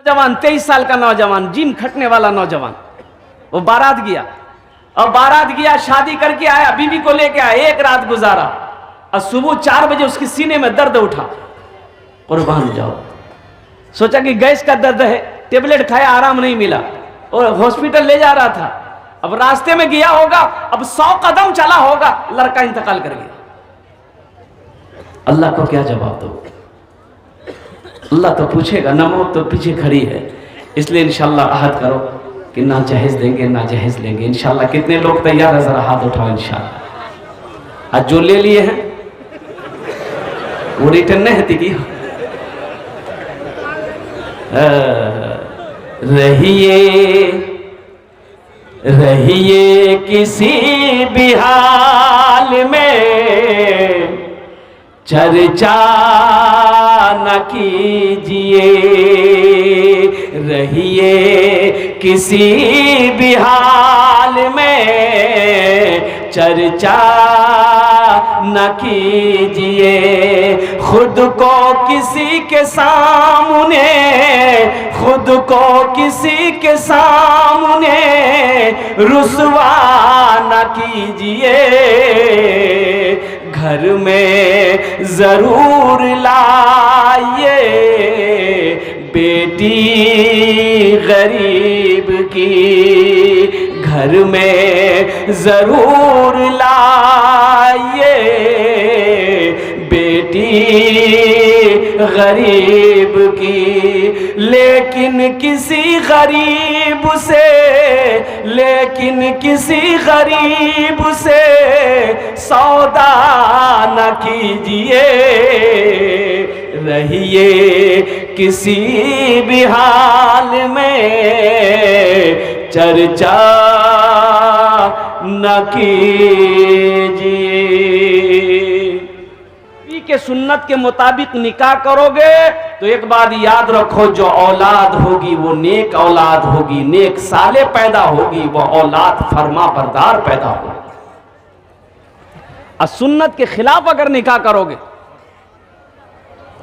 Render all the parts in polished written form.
नौजवान 23 साल का नौजवान, जिम खटने वाला नौजवान, वो बारात गया और बारात गया, शादी करके आया, बीवी को लेके आया, एक रात गुजारा और सुबह 4 बजे उसके सीने में दर्द उठा। कुर्बान जाओ, सोचा कि गैस का दर्द है, टेबलेट खाया, आराम नहीं मिला और हॉस्पिटल ले जा रहा था। अब रास्ते में गया होगा, अब 100 कदम चला होगा, लड़का इंतकाल कर गया। अल्लाह को क्या जवाब दो? अल्लाह तो पूछेगा ना, मौत तो पीछे खड़ी है। इसलिए इंशाल्लाह अहद करो कि ना जहेज देंगे ना जहेज लेंगे इंशाल्लाह। कितने लोग तैयार है? जरा हाथ उठाओ इंशाल्लाह। आज जो ले लिए हैं वो रिटर्न नहीं होती की। रहिए किसी भी हाल में, चर्चा न कीजिए। रहिए किसी भी हाल में, चर्चा न कीजिए। खुद को किसी के सामने, खुद को किसी के सामने रुसवा न कीजिए। घर में जरूर लाइए बेटी गरीब की, घर में जरूर लाइए बेटी गरीब की। लेकिन किसी गरीब से, लेकिन किसी गरीब से सौदा न कीजिए। रहिए किसी भी हाल में, चर्चा न कीजिए। के सुन्नत के मुताबिक निकाह करोगे तो एक बात याद रखो, जो औलाद होगी वो नेक औलाद होगी, नेक साले पैदा होगी, वो औलाद फरमा बरदार पैदा होगी। और सुन्नत के खिलाफ अगर निकाह करोगे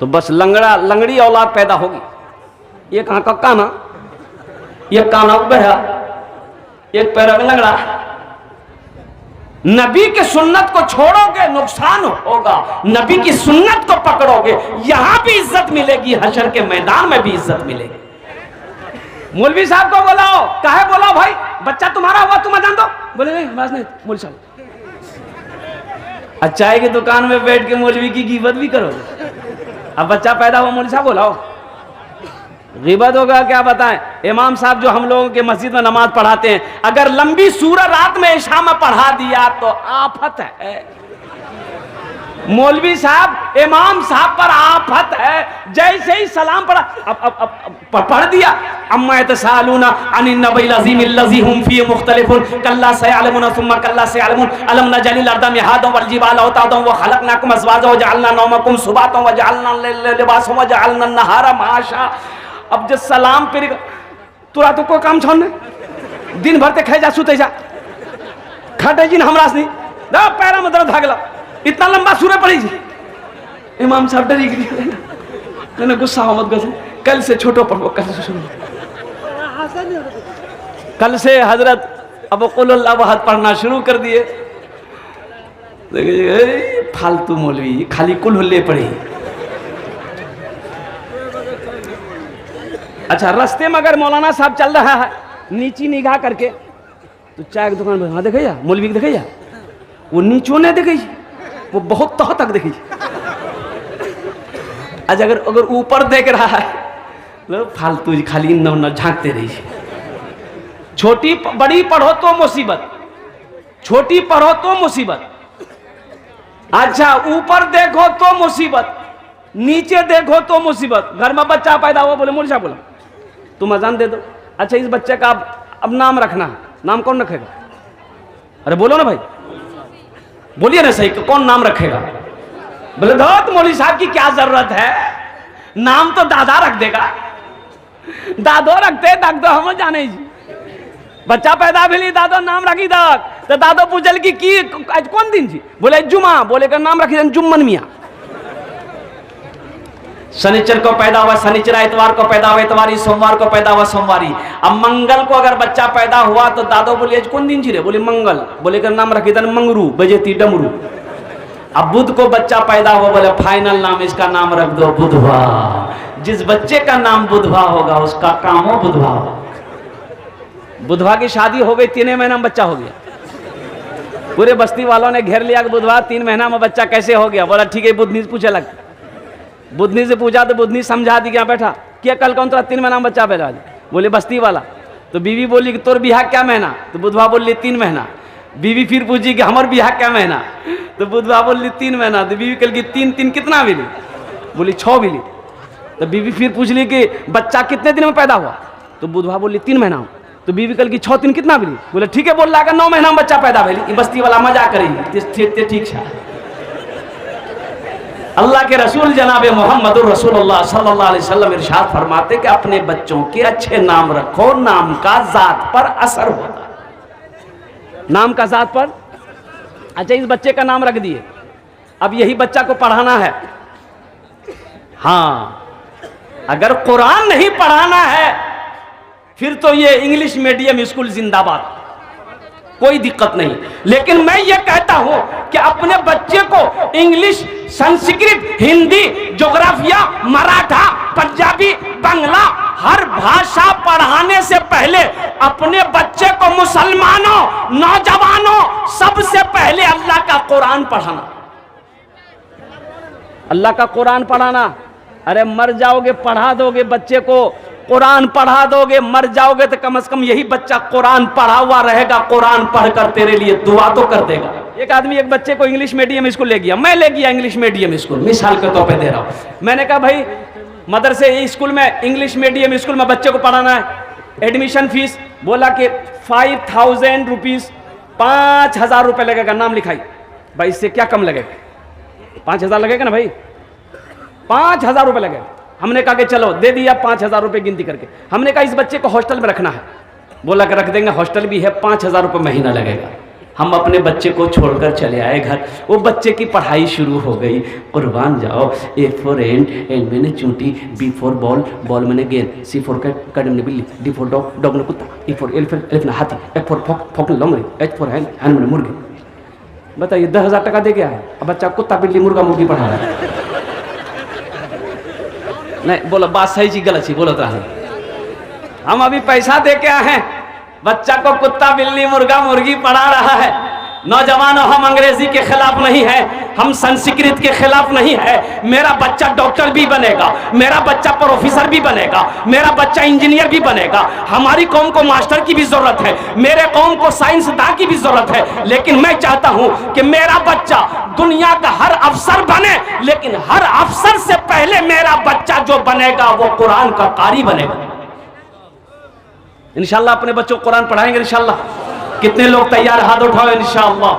तो बस लंगड़ी औलाद पैदा होगी। ये कहां का काना, ये काना बहरा, एक पैर में लंगड़ा। नबी की सुन्नत को छोड़ोगे नुकसान होगा, नबी की सुन्नत को पकड़ोगे यहां भी इज्जत मिलेगी, हशर के मैदान में भी इज्जत मिलेगी। मौलवी साहब को बुलाओ, काहे बोला भाई, बच्चा तुम्हारा हुआ तुम अजान दो। बोले नहीं बस नहीं मौलवी साहब। चाय की दुकान में बैठ के मौलवी की गिबत भी करोगे। अब बच्चा पैदा हुआ, मौलवी साहब बोलाओ, गिबत होगा क्या बताएं। इमाम साहब जो हम लोगों के मस्जिद में नमाज पढ़ाते हैं, अगर लंबी सूरत रात में इशा में पढ़ा दिया तो आफत है। मौलवी साहब इमाम साहब पर आफत है। जैसे ही सलाम पढ़ा, अब पढ़ दिया, अम्मा यतसालूना अनिन नबील अज़ीम अल्लज़ी हुम फीहि मुख्तलिफून कल्ला सयअलमून सुम्मा कल्ला सयअलमून अलम नजलिल अर्दा मिहादन वल जिबाल औतादन व खलक़नाकुम अज़वाजन व जअलना नौमकुम सुबातन व जअलना लिबासन व जअलना नहारा माशा। अब जो सलाम फिर तुरा तो कोई काम छोड़ने, दिन भर ते खाई जा सुते जा, खटे जिन हमरा से नहीं पैरा में दर्द भागला, इतना लंबा सूर्य पड़ी जी। इमाम साहब डरी गई, गुस्सा हो मत गए, कल से छोटो पढ़ो, कल से शुरू, कल से हजरत अब कुल अल्लाह अहद पढ़ना शुरू कर दिए। फालतू मौलवी खाली कुल हुल्ले पढ़ी। अच्छा, रास्ते में अगर मौलाना साहब चल रहा है नीची निगाह करके, तो चाय की दुकान में हाँ देखिए मौलवी के देखिए, वो नीचों ने देखी, वो बहुत तह तक देखी। अच्छा, अगर ऊपर देख रहा है फालतू खाली न झांकते रही। छोटी बड़ी पढ़ो तो मुसीबत, छोटी पढ़ो तो मुसीबत। अच्छा, ऊपर देखो तो मुसीबत, नीचे देखो तो मुसीबत। घर में बच्चा पैदा हुआ, बोले मौलवी साहब बोला तुम अजान दे दो। अच्छा, इस बच्चे का अब नाम रखना है, नाम कौन रखेगा? अरे बोलो ना भाई, बोलिए ना सही, कौन नाम रखेगा? बोले तो मौलवी साहब की क्या जरूरत है, नाम तो दादा रख देगा। दादो रखते दादो हम जाने जी, बच्चा पैदा भेली दादो नाम रखी दक, तो दादो पूछल की आज कौन दिन जी? बोले जुमा, बोले का नाम रखी जुम्मन मियाँ। शनिचर को पैदा हुआ शनिचर, इतवार को पैदा हुआ इतवारी, सोमवार को पैदा हुआ सोमवारी। अब मंगल को अगर बच्चा पैदा हुआ तो दादो बोले आज कौन दिन रे? बोले मंगल। बोले का नाम रखी दन मंगरू, बजेती डमरू। अब बुध को बच्चा पैदा हुआ, बोले फाइनल नाम इसका नाम रख दो बुधवा। जिस बच्चे का नाम बुधवा होगा उसका काम हो बुधवा। बुधवा की शादी हो गई, 3 महीना में बच्चा हो गया। पूरे बस्ती वालों ने घेर लिया कि बुधवा 3 महीना में बच्चा कैसे हो गया? बोला ठीक है, बुधनी से पूछे लग। बुधनी से पूछा तो बुधनी समझा दी, क्या बैठा क्या कल कौन था 3 महीना में बच्चा पैदा? बोले बस्ती वाला। तो बीवी बोली कि तोर बिहार क्या महीना? तो बुधवा बोली 3 महीना। बीवी फिर पूछी कि हमार बिहार क्या महीना? तो बुधवा बोली 3 महीना। तो बीवी कल की 3 कितना मिली? बोली 6 मिली। तो बीवी फिर पूछ ली कि बच्चा कितने दिन में पैदा हुआ? तो बुधवा बोली 3 महीना। तो बीवी कल की 6 3 कितना मिली? बोले ठीक है, बोल रहा 9 महीना में बच्चा पैदा भेली। बस्ती वाला मजा करेगी, ठीक है। अल्लाह के रसूल जनाब मोहम्मद रसूलुल्लाह सल्लल्लाहु अलैहि वसल्लम इरशाद फरमाते कि अपने बच्चों के अच्छे नाम रखो, नाम का जात पर असर होता है। नाम का जात पर। अच्छा, इस बच्चे का नाम रख दिए, अब यही बच्चा को पढ़ाना है। हाँ, अगर कुरान नहीं पढ़ाना है फिर तो ये इंग्लिश मीडियम स्कूल जिंदाबाद, कोई दिक्कत नहीं। लेकिन मैं ये कहता हूं कि अपने बच्चे को इंग्लिश, संस्कृत, हिंदी, ज्योग्राफिया, मराठा, पंजाबी, बांग्ला हर भाषा पढ़ाने से पहले अपने बच्चे को मुसलमानों, नौजवानों सबसे पहले अल्लाह का कुरान पढ़ाना। अल्लाह का कुरान पढ़ाना। अरे मर जाओगे पढ़ा दोगे बच्चे को, कुरान पढ़ा दोगे, मर जाओगे तो कम से कम यही बच्चा कुरान पढ़ा हुआ रहेगा, कुरान पढ़कर तेरे लिए दुआ तो कर देगा। एक आदमी एक बच्चे को इंग्लिश मीडियम स्कूल ले गया, मैं ले गया इंग्लिश मीडियम स्कूल, मिसाल के तौर पे दे रहा हूं। मैंने कहा भाई मदरसे स्कूल में, इंग्लिश मीडियम स्कूल में बच्चे को पढ़ाना है, एडमिशन फीस बोला कि 5000 रुपीज, 5000 रुपये लगेगा, नाम लिखाई। भाई इससे क्या कम लगेगा? 5000 लगेगा ना भाई, 5000 रुपये लगेगा। हमने कहा कि चलो दे दिया 5000 रुपये गिनती करके। हमने कहा इस बच्चे को हॉस्टल में रखना है, बोला कि रख देंगे, हॉस्टल भी है, 5000 रुपये महीना लगेगा। हम अपने बच्चे को छोड़कर चले आए घर। वो बच्चे की पढ़ाई शुरू हो गई। कुर्बान जाओ। A for ant, एंड मैंने चूंटी, B for बॉल, बॉल मैंने गेंद, C for कैट, कैट मैंने बिल्ली, D for डॉग, डॉग ने कुत्ता, E for एलिफेंट, एलिफेंट हाथी, F for फॉक, फॉक ने लोमड़ी, H for हैन, हैन मैंने मुर्गी। बताइए 10,000 टका दे के आया, अब बच्चा कुत्ता बिल्ली मुर्गा मुर्गी पढ़ा रहा है। नहीं बोलो बात सही चीज गलत चीज बोलो तो हम अभी पैसा दे के आए हैं, बच्चा को कुत्ता बिल्ली मुर्गा मुर्गी पढ़ा रहा है। नौजवानों, हम अंग्रेजी के खिलाफ नहीं है, हम संस्कृत के खिलाफ नहीं है। मेरा बच्चा डॉक्टर भी बनेगा, मेरा बच्चा प्रोफेसर भी बनेगा, मेरा बच्चा इंजीनियर भी बनेगा। हमारी कौम को मास्टर की भी जरूरत है, मेरे कौम को साइंसदान की भी जरूरत है। लेकिन मैं चाहता हूं कि मेरा बच्चा दुनिया का हर अफसर बने, लेकिन हर अफसर से पहले मेरा बच्चा जो बनेगा वो कुरान का कारी बनेगा। इंशाल्लाह अपने बच्चों को कुरान पढ़ाएंगे इंशाल्लाह। कितने लोग तैयार? हाथ उठाओ इंशाल्लाह।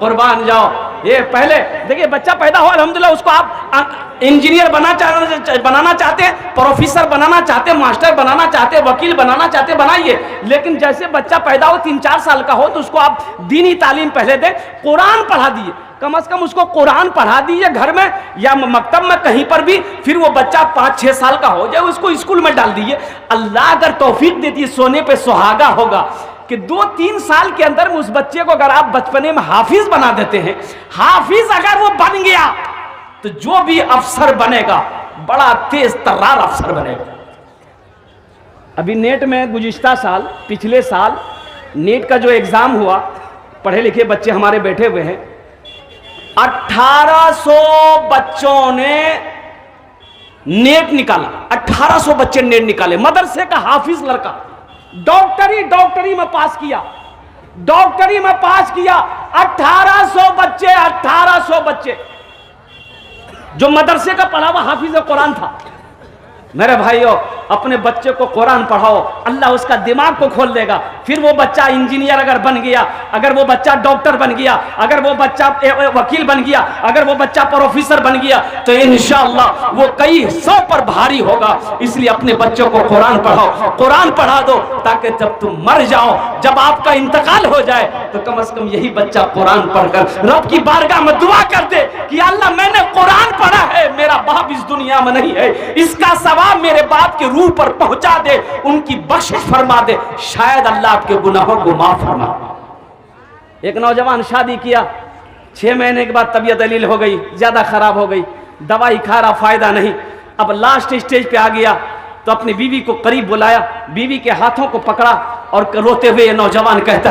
कुर्बान जाओ। ये पहले देखिए बच्चा पैदा हो अल्हम्दुलिल्लाह, उसको आप इंजीनियर बनाना चाहते हैं, प्रोफेसर बनाना चाहते हैं, मास्टर बनाना चाहते हैं, वकील बनाना चाहते हैं, बनाइए। लेकिन जैसे बच्चा पैदा हो 3-4 साल का हो तो उसको आप दीनी तालीम पहले दें, कुरान पढ़ा दिए, कम से कम उसको कुरान पढ़ा दीजिए घर में या मकतब में कहीं पर भी। फिर वो बच्चा 5-6 साल का हो जाए उसको स्कूल में डाल दीजिए। अल्लाह अगर तौफीक देती है, सोने पे सुहागा होगा कि 2-3 साल के अंदर उस बच्चे को अगर आप बचपने में हाफिज बना देते हैं, हाफिज अगर वो बन गया तो जो भी अफसर बनेगा बड़ा तेज तर्रार अफसर बनेगा। अभी नेट में गुज़िश्ता साल, पिछले साल नेट का जो एग्जाम हुआ, पढ़े लिखे बच्चे हमारे बैठे हुए हैं, 1800 बच्चों ने नेट निकाला। 1800 बच्चे नेट निकाले, मदरसे का हाफिज लड़का, डॉक्टरी में पास किया, डॉक्टरी में पास किया। 1800 बच्चे, 1800 बच्चे जो मदरसे का पढ़ा हुआ हाफिज कुरान था। मेरे भाइयों, अपने बच्चे को कुरान पढ़ाओ, अल्लाह उसका दिमाग को खोल देगा। फिर वो बच्चा इंजीनियर अगर बन गया, अगर वो बच्चा डॉक्टर बन गया, अगर वो बच्चा वकील बन गया, अगर वो बच्चा प्रोफेसर बन गया, तो इंशाअल्लाह वो कई 100 पर भारी होगा। इसलिए अपने बच्चों को कुरान पढ़ाओ, कुरान पढ़ा दो, ताकि जब तुम मर जाओ, जब आपका इंतकाल हो जाए, तो कम से कम यही बच्चा कुरान पढ़कर रब की बारगाह में दुआ कर दे कि अल्लाह मैंने कुरान पढ़ा है, मेरा बाप इस दुनिया में नहीं है, इसका सवाब मेरे बाप के रूह पर पहुंचा दे, उनकी बख्शिश फरमा दे, शायद अल्लाह आपके गुनाहों को माफ फरमा। एक नौजवान शादी किया, 6 महीने के बाद तबीयत दलील हो गई, ज्यादा खराब हो गई, दवाई खा रहा, फायदा नहीं। अब लास्ट स्टेज पे आ गया तो अपनी बीवी को करीब बुलाया, बीवी के हाथों को पकड़ा और रोते हुए ये नौजवान कहता है,